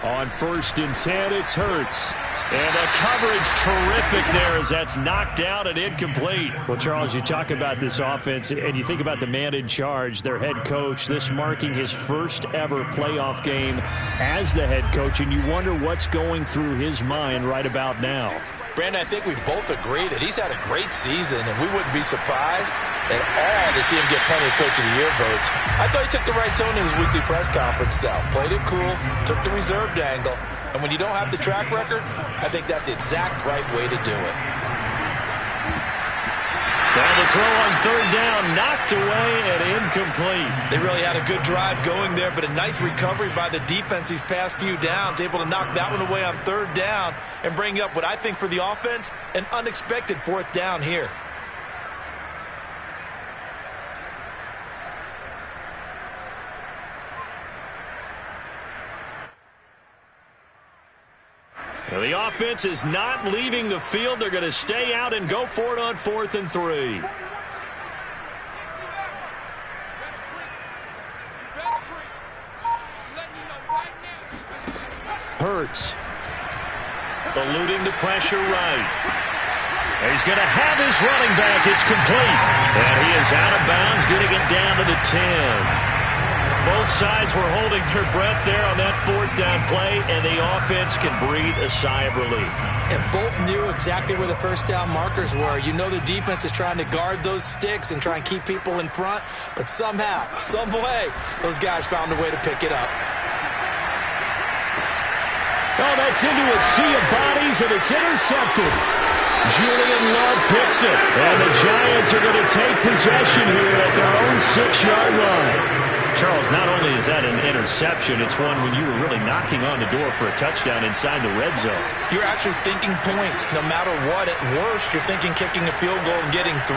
On 1st and 10, it's Hurts. And the coverage terrific there as that's knocked down and incomplete. Well, Charles, you talk about this offense, and you think about the man in charge, their head coach, this marking his first ever playoff game as the head coach, and you wonder what's going through his mind right about now. Brandon, I think we both agree that he's had a great season, and we wouldn't be surprised at all to see him get plenty of Coach of the Year votes. I thought he took the right tone in his weekly press conference, though. Played it cool, took the reserved angle, and when you don't have the track record, I think that's the exact right way to do it. And the throw on 3rd down, knocked away and incomplete. They really had a good drive going there, but a nice recovery by the defense these past few downs, able to knock that one away on 3rd down and bring up what I think for the offense, an unexpected 4th down here. Well, the offense is not leaving the field. They're going to stay out and go for it on 4th and 3. Hurts. Eluding the pressure right. And he's going to have his running back. It's complete. And he is out of bounds, getting it down to the 10. Both sides were holding their breath there on that 4th down play, and the offense can breathe a sigh of relief. And both knew exactly where the 1st down markers were. You know the defense is trying to guard those sticks and try and keep people in front, but somehow, some way, those guys found a way to pick it up. Oh, that's into a sea of bodies, and it's intercepted. Julian Love picks it, and the Giants are going to take possession here at their own 6-yard line. Charles, not only is that an interception, it's one when you were really knocking on the door for a touchdown inside the red zone. You're actually thinking points no matter what. At worst, you're thinking kicking a field goal and getting 3.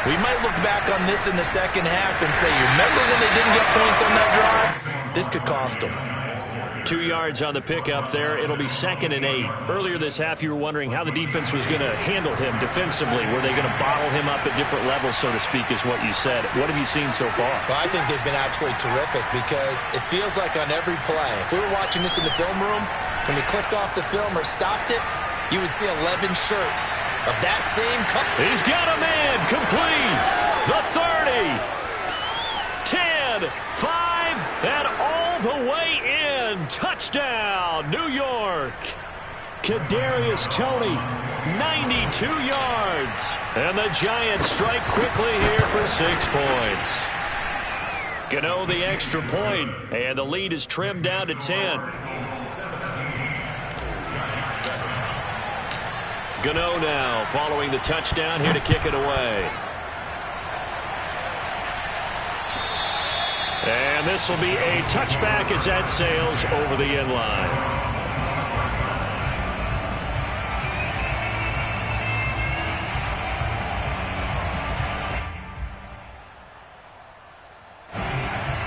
We might look back on this in the second half and say, you remember when they didn't get points on that drive? This could cost them. 2 yards on the pickup there. It'll be 2nd and 8. Earlier this half, you were wondering how the defense was going to handle him defensively. Were they going to bottle him up at different levels, so to speak, is what you said. What have you seen so far? Well, I think they've been absolutely terrific because it feels like on every play, if we were watching this in the film room, when he clicked off the film or stopped it, you would see 11 shirts of that same color. He's got a man complete. The 30. 10, 5, and all the way in. Touchdown, New York. Kadarius Toney, 92 yards. And the Giants strike quickly here for 6 points. Gano the extra point, and the lead is trimmed down to 10. Gano now following the touchdown here to kick it away. And this will be a touchback as that sails over the end line.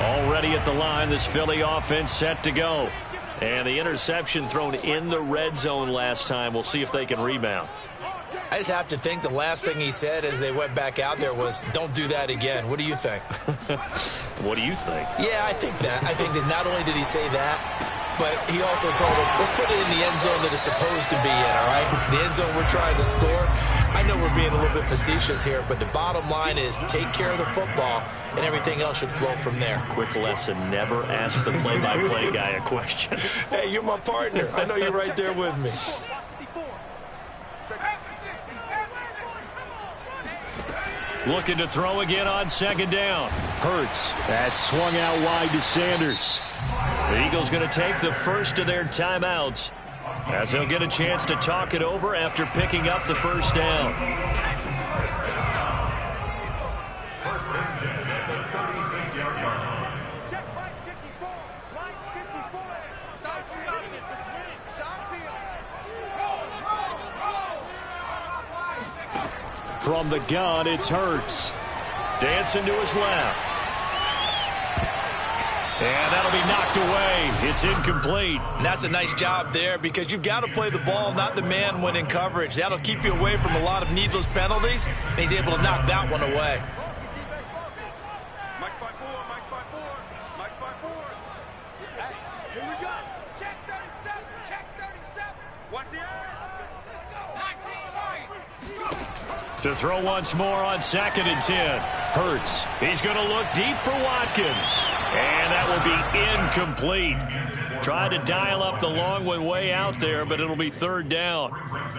Already at the line, this Philly offense set to go. And the interception thrown in the red zone last time. We'll see if they can rebound. I just have to think the last thing he said as they went back out there was, don't do that again. What do you think? What do you think? Yeah, I think that. I think that not only did he say that, but he also told him, let's put it in the end zone that it's supposed to be in, all right? The end zone we're trying to score. I know we're being a little bit facetious here, but the bottom line is take care of the football, and everything else should flow from there. Quick lesson, never ask the play-by-play guy a question. Hey, you're my partner. I know you're right there with me. Looking to throw again on 2nd down. Hurts. That swung out wide to Sanders. The Eagles going to take the first of their timeouts as they'll get a chance to talk it over after picking up the 1st down. First and 10 at the 36-yard line. From the gun, it's Hurts. Dancing to his left. And that'll be knocked away. It's incomplete. And that's a nice job there because you've got to play the ball, not the man when in coverage. That'll keep you away from a lot of needless penalties, and he's able to knock that one away. Mike's by 4. Mike's by 4. Mike's by 4. Hey, here we go. Check that. To throw once more on 2nd and 10. Hurts. He's going to look deep for Watkins. And that will be incomplete. Tried to dial up the long one way out there, but it'll be 3rd down.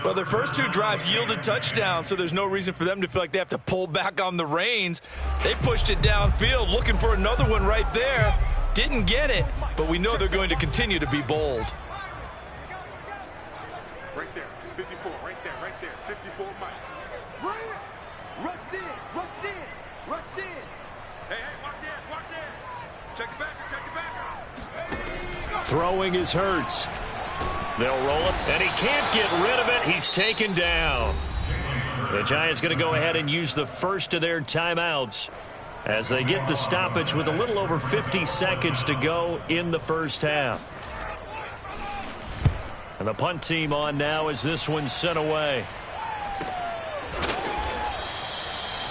Well, their first 2 drives yielded touchdowns, so there's no reason for them to feel like they have to pull back on the reins. They pushed it downfield, looking for another one right there. Didn't get it, but we know they're going to continue to be bold. Right there, 54, right there, 54, Mike. Run it! Rush in! Hey, watch it! Check the backer! Throwing is Hurts. They'll roll it, and he can't get rid of it. He's taken down. The Giants going to go ahead and use the first of their timeouts as they get the stoppage with a little over 50 seconds to go in the first half. And the punt team on now as this one's sent away.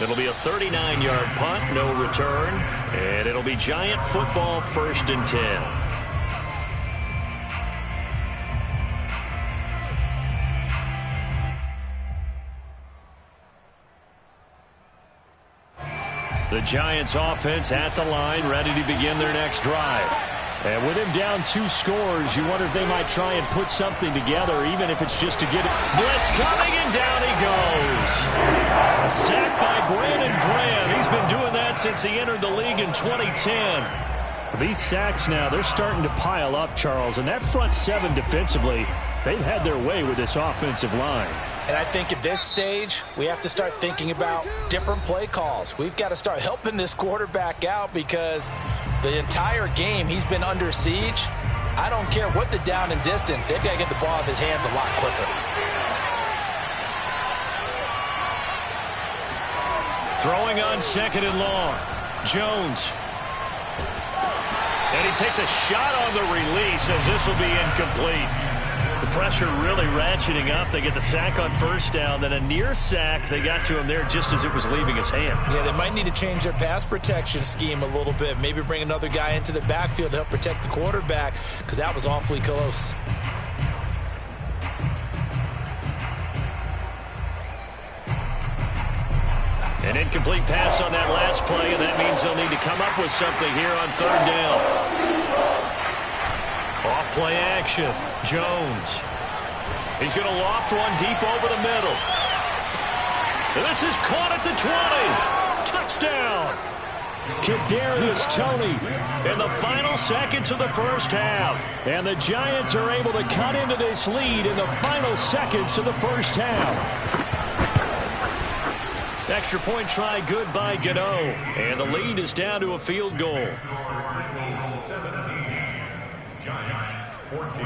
It'll be a 39-yard punt, no return, and it'll be Giant football 1st and 10. The Giants offense at the line, ready to begin their next drive. And with him down 2 scores, you wonder if they might try and put something together, even if it's just to get it. Blitz coming, and down he goes. A sack by Brandon Graham. He's been doing that since he entered the league in 2010. These sacks now, they're starting to pile up, Charles. And that front 7 defensively, they've had their way with this offensive line. And I think at this stage, we have to start thinking about different play calls. We've got to start helping this quarterback out because the entire game he's been under siege. I don't care what the down and distance. They've got to get the ball out of his hands a lot quicker. Throwing on 2nd and long. Jones. And he takes a shot on the release as this will be incomplete. The pressure really ratcheting up. They get the sack on 1st down, then a near sack. They got to him there just as it was leaving his hand. Yeah, they might need to change their pass protection scheme a little bit. Maybe bring another guy into the backfield to help protect the quarterback because that was awfully close. An incomplete pass on that last play, and that means they'll need to come up with something here on 3rd down. Off play action. Jones. He's going to loft one deep over the middle. And this is caught at the 20. Touchdown. Kadarius Toney in the final seconds of the first half. And the Giants are able to cut into this lead in the final seconds of the first half. Extra point try good by Gano. And the lead is down to a field goal. 17. Giants 14.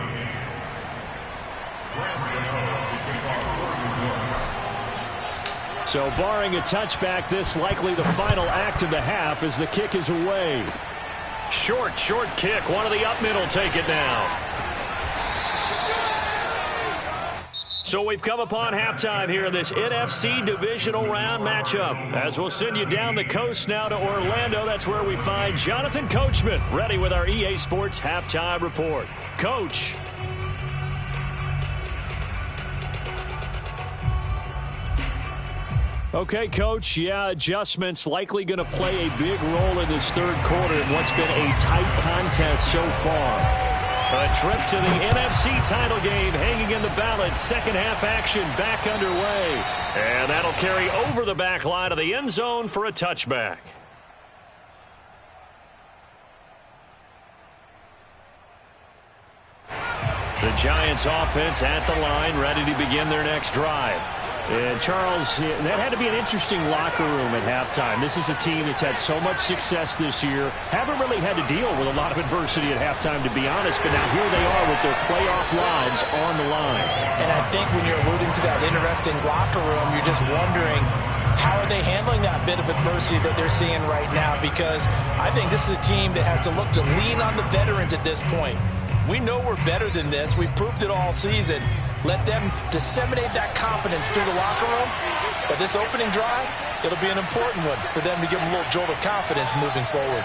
So barring a touchback, this likely the final act of the half as the kick is away. Short kick. One of the up middle take it now. So we've come upon halftime here in this NFC divisional round matchup. As we'll send you down the coast now to Orlando. That's where we find Jonathan Coachman ready with our EA Sports halftime report. Coach. Okay, Coach. Yeah, adjustments likely going to play a big role in this third quarter in what's been a tight contest so far. A trip to the NFC title game hanging in the balance. Second half action back underway. And that'll carry over the back line of the end zone for a touchback. The Giants offense at the line, ready to begin their next drive. And Charles, that had to be an interesting locker room at halftime. This is a team that's had so much success this year. Haven't really had to deal with a lot of adversity at halftime, to be honest. But now here they are with their playoff lives on the line. And I think when you're alluding to that interesting locker room, you're just wondering, how are they handling that bit of adversity that they're seeing right now? Because I think this is a team that has to look to lean on the veterans at this point. We know we're better than this. We've proved it all season. Let them disseminate that confidence through the locker room. But this opening drive, it'll be an important one for them to give them a little jolt of confidence moving forward.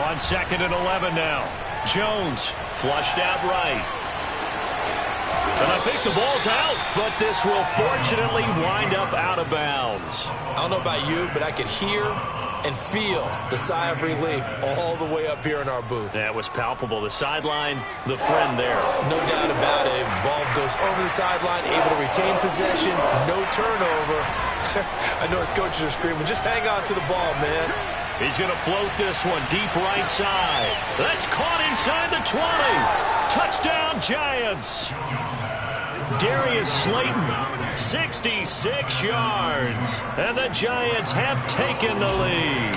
On 2nd and 11 now. Jones flushed out right. And I think the ball's out, but this will fortunately wind up out of bounds. I don't know about you, but I could hear and feel the sigh of relief all the way up here in our booth. That was palpable. The sideline, the friend there. No doubt about it. Ball goes over the sideline, able to retain possession, no turnover. I know his coaches are screaming, just hang on to the ball, man. He's going to float this one deep right side. That's caught inside the 20. Touchdown, Giants. Darius Slayton, 66 yards. And the Giants have taken the lead.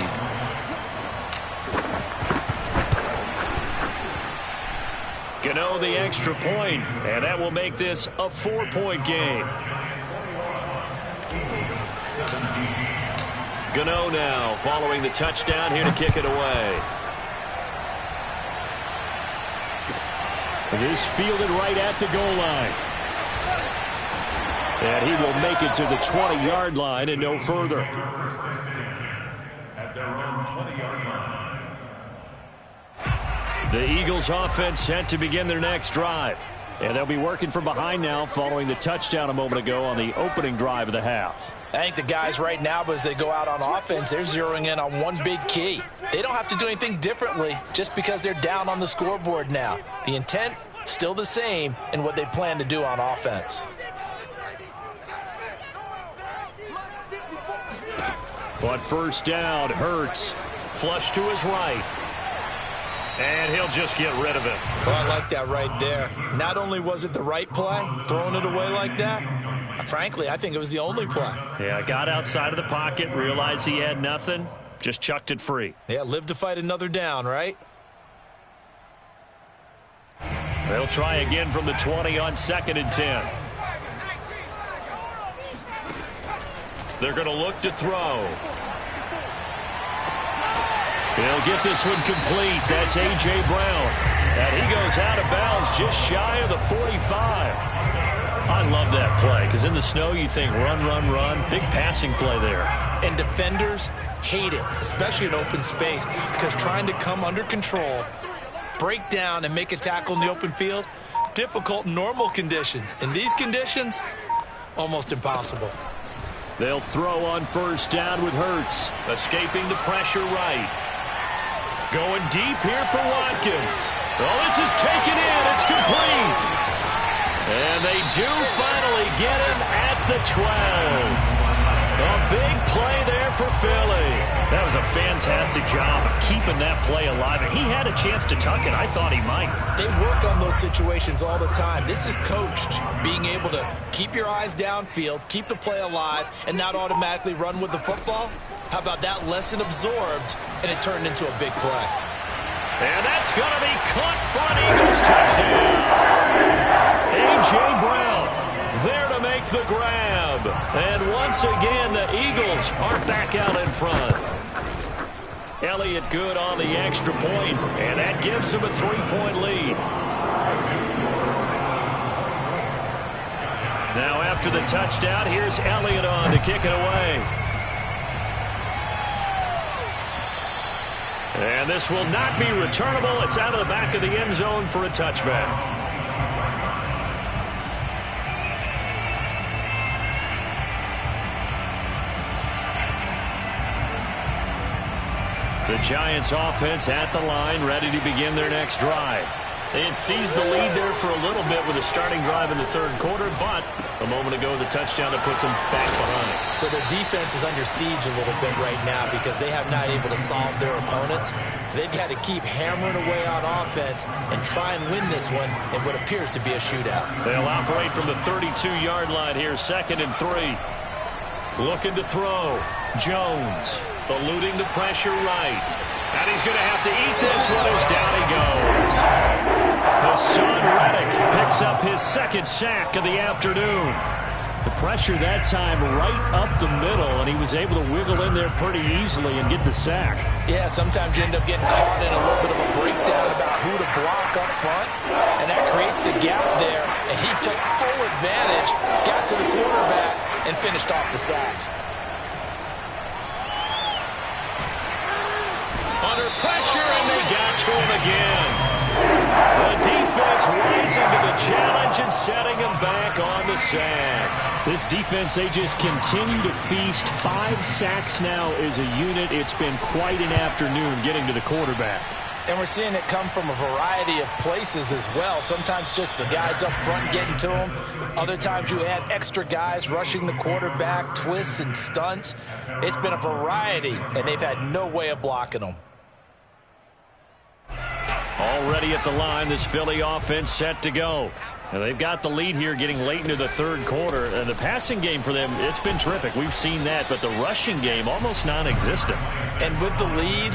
Gano the extra point, and that will make this a 4-point game. Gano now following the touchdown here to kick it away. It is fielded right at the goal line. And he will make it to the 20-yard line and no further. At their own 20-yard line. The Eagles offense set to begin their next drive. And they'll be working from behind now following the touchdown a moment ago on the opening drive of the half. I think the guys right now, as they go out on offense, they're zeroing in on one big key. They don't have to do anything differently just because they're down on the scoreboard now. The intent, still the same in what they plan to do on offense. But first down, Hurts. Flush to his right. And he'll just get rid of it. Oh, I like that right there. Not only was it the right play, throwing it away like that, frankly, I think it was the only play. Yeah, got outside of the pocket, realized he had nothing, just chucked it free. Yeah, live to fight another down, right? They'll try again from the 20 on 2nd and 10. They're going to look to throw. He'll get this one complete. That's A.J. Brown. And he goes out of bounds just shy of the 45. I love that play because in the snow you think run, run, run. Big passing play there. And defenders hate it, especially in open space, because trying to come under control, break down, and make a tackle in the open field, difficult in normal conditions. In these conditions, almost impossible. They'll throw on first down with Hurts. Escaping the pressure right. Going deep here for Watkins. Oh, this is taken in. It's complete. And they do finally get him at the 12. A big play there for Philly. That was a fantastic job of keeping that play alive. And he had a chance to tuck it. I thought he might. They work on those situations all the time. This is coached, being able to keep your eyes downfield, keep the play alive, and not automatically run with the football. How about that lesson absorbed, and it turned into a big play. And that's going to be caught for an Eagles touchdown. A.J. Brown there to make the grab. And once again, the Eagles are back out in front. Elliott good on the extra point, and that gives him a 3-point lead. Now after the touchdown, here's Elliott on to kick it away. And this will not be returnable. It's out of the back of the end zone for a touchback. The Giants offense at the line, ready to begin their next drive. They had seized the lead there for a little bit with a starting drive in the third quarter, but a moment ago the touchdown that puts them back behind. So their defense is under siege a little bit right now because they have not able to solve their opponents. So they've got to keep hammering away on offense and try and win this one in what appears to be a shootout. They'll operate from the 32-yard line here, 2nd and 3. Looking to throw. Jones eluding the pressure right. And he's going to have to eat this one as down he goes. Hassan Reddick picks up his 2nd sack of the afternoon. The pressure that time right up the middle, and he was able to wiggle in there pretty easily and get the sack. Yeah, sometimes you end up getting caught in a little bit of a breakdown about who to block up front, and that creates the gap there, and he took full advantage, got to the quarterback, and finished off the sack. Under pressure, and they got to him again. The defense rising to the challenge and setting him back on the sack. This defense, they just continue to feast. 5 sacks now as a unit. It's been quite an afternoon getting to the quarterback. And we're seeing it come from a variety of places as well. Sometimes just the guys up front getting to him. Other times you add extra guys rushing the quarterback, twists and stunts. It's been a variety, and they've had no way of blocking them. Already at the line, this Philly offense set to go. And they've got the lead here getting late into the third quarter. And the passing game for them, it's been terrific. We've seen that, but the rushing game almost non-existent. And with the lead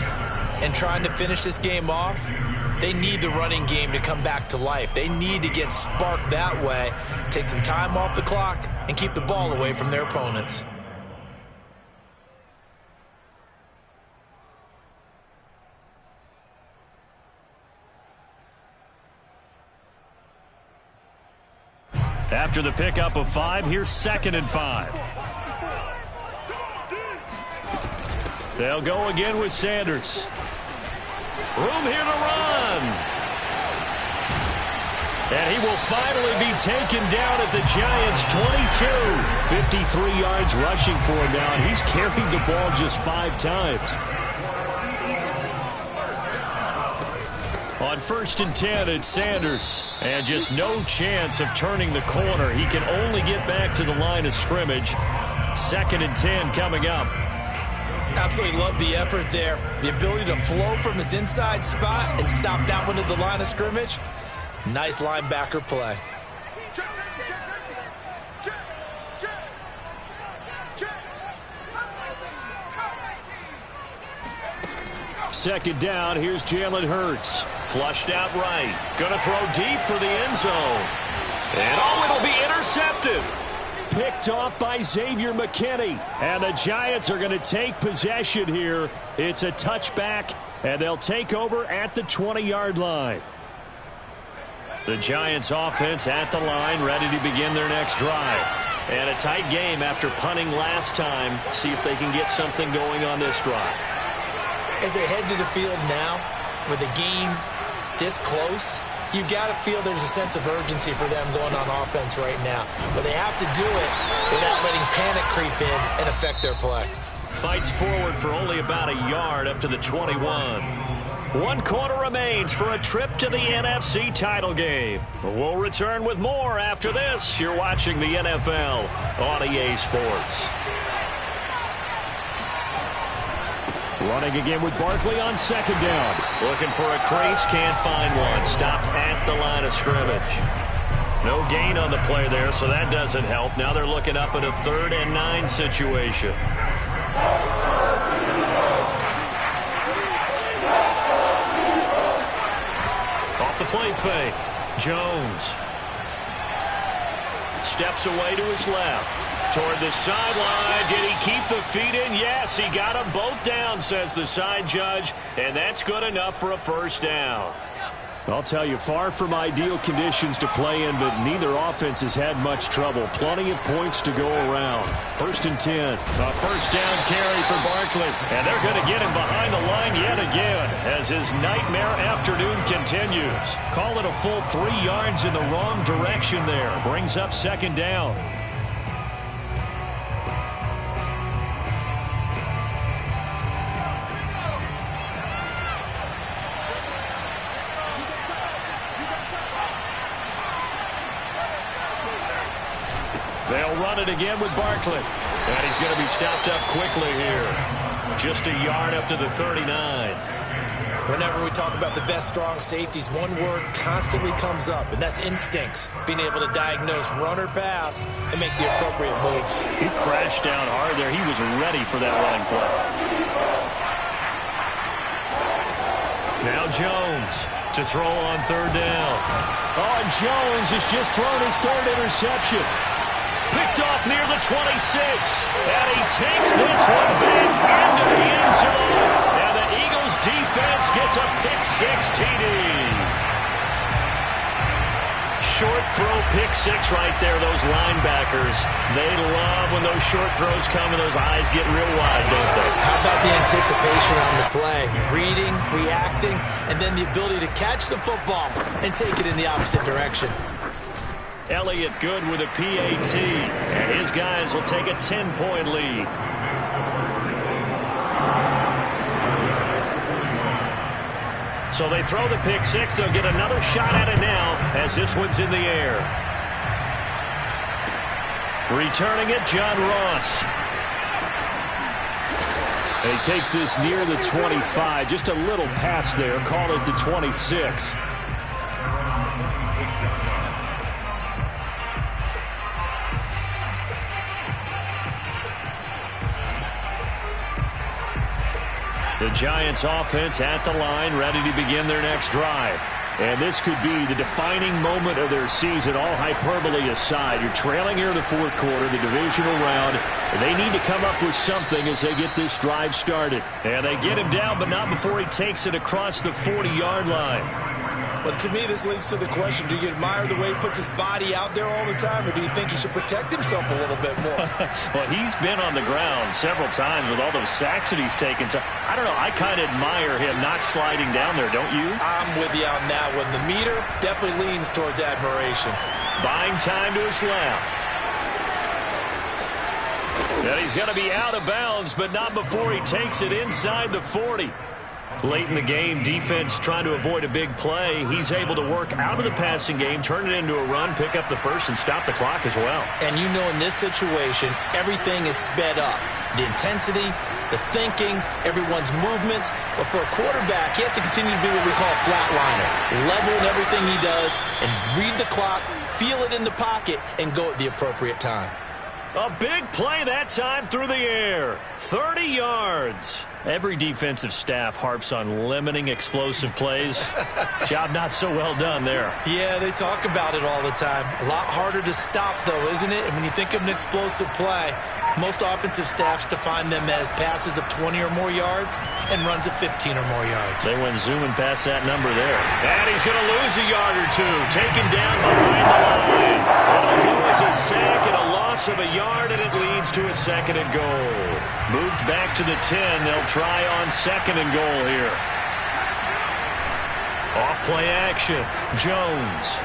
and trying to finish this game off, they need the running game to come back to life. They need to get sparked that way, take some time off the clock, and keep the ball away from their opponents. After the pickup of 5, here's 2nd and 5. They'll go again with Sanders. Room here to run. And he will finally be taken down at the Giants' 22. 53 yards rushing for him now, and he's carried the ball just 5 times. On 1st and 10, it's Sanders. And just no chance of turning the corner. He can only get back to the line of scrimmage. 2nd and 10 coming up. Absolutely love the effort there. The ability to flow from his inside spot and stop that one at the line of scrimmage. Nice linebacker play. Second down, here's Jalen Hurts. Flushed out right. Going to throw deep for the end zone. And it'll be intercepted. Picked off by Xavier McKinney. And the Giants are going to take possession here. It's a touchback, and they'll take over at the 20-yard line. The Giants offense at the line, ready to begin their next drive. And a tight game after punting last time. See if they can get something going on this drive. As they head to the field now, with the game this close, you've got to feel there's a sense of urgency for them going on offense right now. But they have to do it without letting panic creep in and affect their play. Fights forward for only about a yard up to the 21. 1 quarter remains for a trip to the NFC title game. We'll return with more after this. You're watching the NFL on EA Sports. Running again with Barkley on 2nd down. Looking for a crease, can't find one. Stopped at the line of scrimmage. No gain on the play there, so that doesn't help. Now they're looking up at a 3rd and 9 situation. Off the play fake. Jones. Steps away to his left. Toward the sideline. Did he keep the feet in? Yes, he got them both down, says the side judge. And that's good enough for a 1st down. I'll tell you, far from ideal conditions to play in, but neither offense has had much trouble. Plenty of points to go around. 1st and 10. A 1st down carry for Barkley. And they're going to get him behind the line yet again as his nightmare afternoon continues. Call it a full 3 yards in the wrong direction there. Brings up 2nd down. They'll run it again with Barkley. And he's going to be stopped up quickly here. Just a yard up to the 39. Whenever we talk about the best strong safeties, one word constantly comes up, and that's instincts. Being able to diagnose run or pass and make the appropriate moves. He crashed down hard there. He was ready for that running play. Now Jones to throw on 3rd down. Oh, and Jones has just thrown his 3rd interception. Picked off near the 26. And he takes this one back into the end zone. And the Eagles defense gets a pick-6 TD. Short throw pick-6 right there. Those linebackers, they love when those short throws come and those eyes get real wide, don't they? How about the anticipation on the play? Reading, reacting, and then the ability to catch the football and take it in the opposite direction. Elliott good with a PAT. And his guys will take a 10-point lead. So they throw the pick six. They'll get another shot at it now as this one's in the air. Returning it, John Ross. He takes this near the 25. Just a little pass there. Call it the 26. The Giants offense at the line, ready to begin their next drive. And this could be the defining moment of their season, all hyperbole aside. You're trailing here in the fourth quarter, the divisional round. They need to come up with something as they get this drive started. And they get him down, but not before he takes it across the 40-yard line. But to me, this leads to the question, do you admire the way he puts his body out there all the time, or do you think he should protect himself a little bit more? Well, he's been on the ground several times with all those sacks that he's taken. So, I don't know, I kind of admire him not sliding down there, don't you? I'm with you on that one. The meter definitely leans towards admiration. Buying time to his left. And he's going to be out of bounds, but not before he takes it inside the 40. Late in the game, defense trying to avoid a big play. He's able to work out of the passing game, turn it into a run, pick up the first, and stop the clock as well. And you know in this situation, everything is sped up. The intensity, the thinking, everyone's movements. But for a quarterback, he has to continue to do what we call a flatliner. Level in everything he does and read the clock, feel it in the pocket, and go at the appropriate time. A big play that time through the air. 30 yards. Every defensive staff harps on limiting explosive plays. Job not so well done there. Yeah, they talk about it all the time. A lot harder to stop, though, isn't it? And when you think of an explosive play, most offensive staffs define them as passes of 20 or more yards and runs of 15 or more yards. They went zooming past that number there. And he's going to lose a yard or two. Taken down behind the line. It'll go as a sack and a loss of a yard, and it leads to a 2nd and goal. Moved back to the 10. They'll try on 2nd and goal here. Off play action. Jones.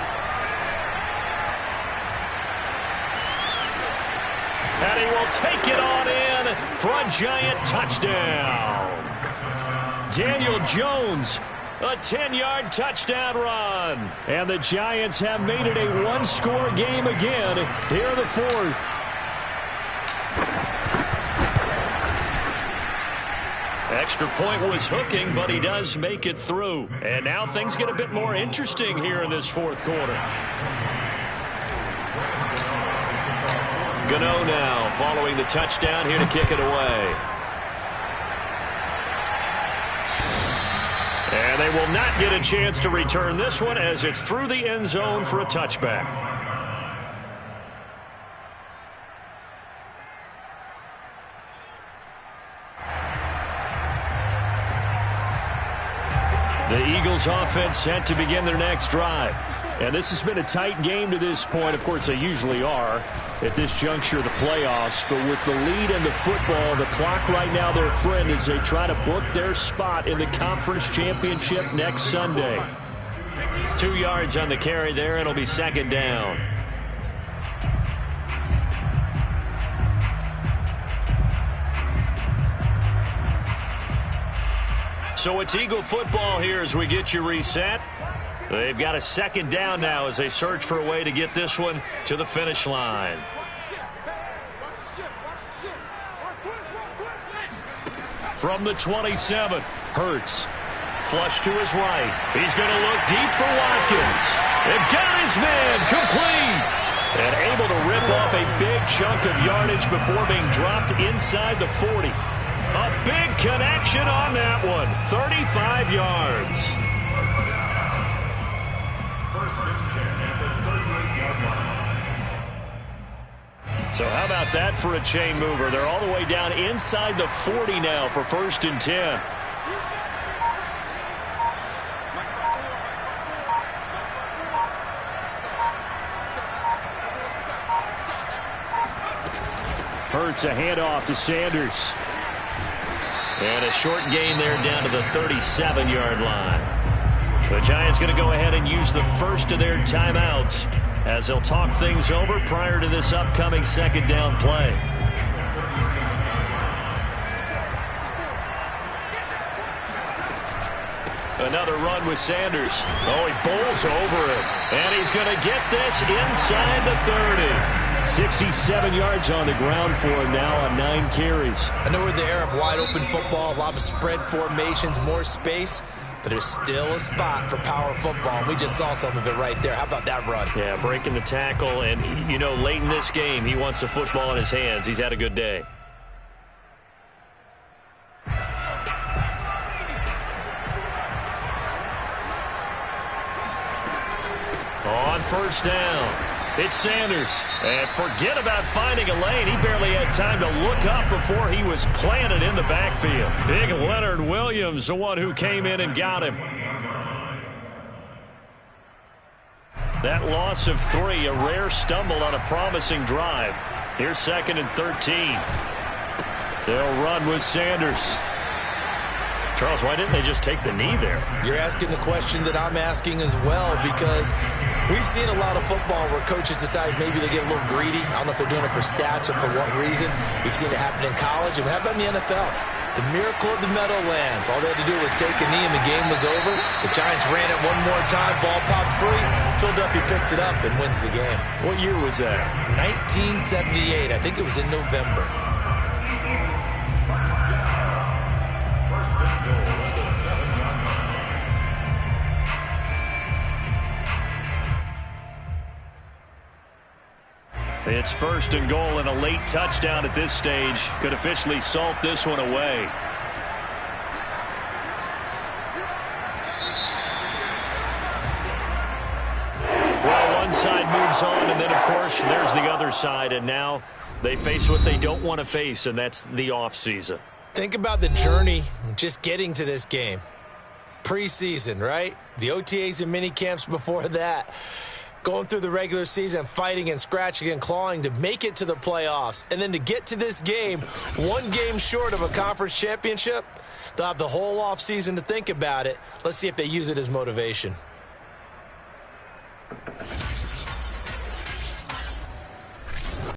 And he will take it on in for a Giant touchdown. Daniel Jones, a 10-yard touchdown run. And the Giants have made it a one-score game again here in the fourth. Extra point was hooking, but he does make it through. And now things get a bit more interesting here in this fourth quarter. Gano now following the touchdown here to kick it away. And they will not get a chance to return this one as it's through the end zone for a touchback. The Eagles offense set to begin their next drive. And this has been a tight game to this point. Of course, they usually are at this juncture of the playoffs. But with the lead in the football, the clock right now their friend as they try to book their spot in the conference championship next Sunday. 2 yards on the carry there. It'll be 2nd down. So it's Eagle football here as we get you reset. They've got a 2nd down now as they search for a way to get this one to the finish line. From the 27, Hurts. Flush to his right. He's going to look deep for Watkins. They've got his man complete. And able to rip off a big chunk of yardage before being dropped inside the 40. A big connection on that one. 35 yards. So how about that for a chain mover? They're all the way down inside the 40 now for 1st and 10. Hurts a handoff to Sanders. And a short gain there down to the 37-yard line. The Giants going to go ahead and use the first of their timeouts as they'll talk things over prior to this upcoming second down play. Another run with Sanders. Oh, he bowls over it. And he's going to get this inside the 30. 67 yards on the ground for him now on 9 carries. I know we're in the era of wide-open football, a lot of spread formations, more space, but there's still a spot for power football. We just saw some of it right there. How about that run? Yeah, breaking the tackle. And, you know, late in this game, he wants the football in his hands. He's had a good day. On first down, it's Sanders. And forget about finding a lane. He barely had time to look up before he was planted in the backfield. Big Leonard Williams, the one who came in and got him. That loss of 3, a rare stumble on a promising drive. Here's 2nd and 13. They'll run with Sanders. Charles, why didn't they just take the knee there? You're asking the question that I'm asking as well, because we've seen a lot of football where coaches decide maybe they get a little greedy. I don't know if they're doing it for stats or for what reason. We've seen it happen in college, and how about in the NFL? The miracle of the Meadowlands. All they had to do was take a knee and the game was over. The Giants ran it one more time, ball popped free. Philadelphia picks it up and wins the game. What year was that? 1978. I think it was in November. It's 1st and goal, and a late touchdown at this stage could officially salt this one away. Well, one side moves on, and then, of course, there's the other side, and now they face what they don't want to face, and that's the offseason. Think about the journey just getting to this game. Preseason, right? The OTAs and mini camps before that. Going through the regular season, fighting and scratching and clawing to make it to the playoffs. And then to get to this game, 1 game short of a conference championship, they'll have the whole offseason to think about it. Let's see if they use it as motivation.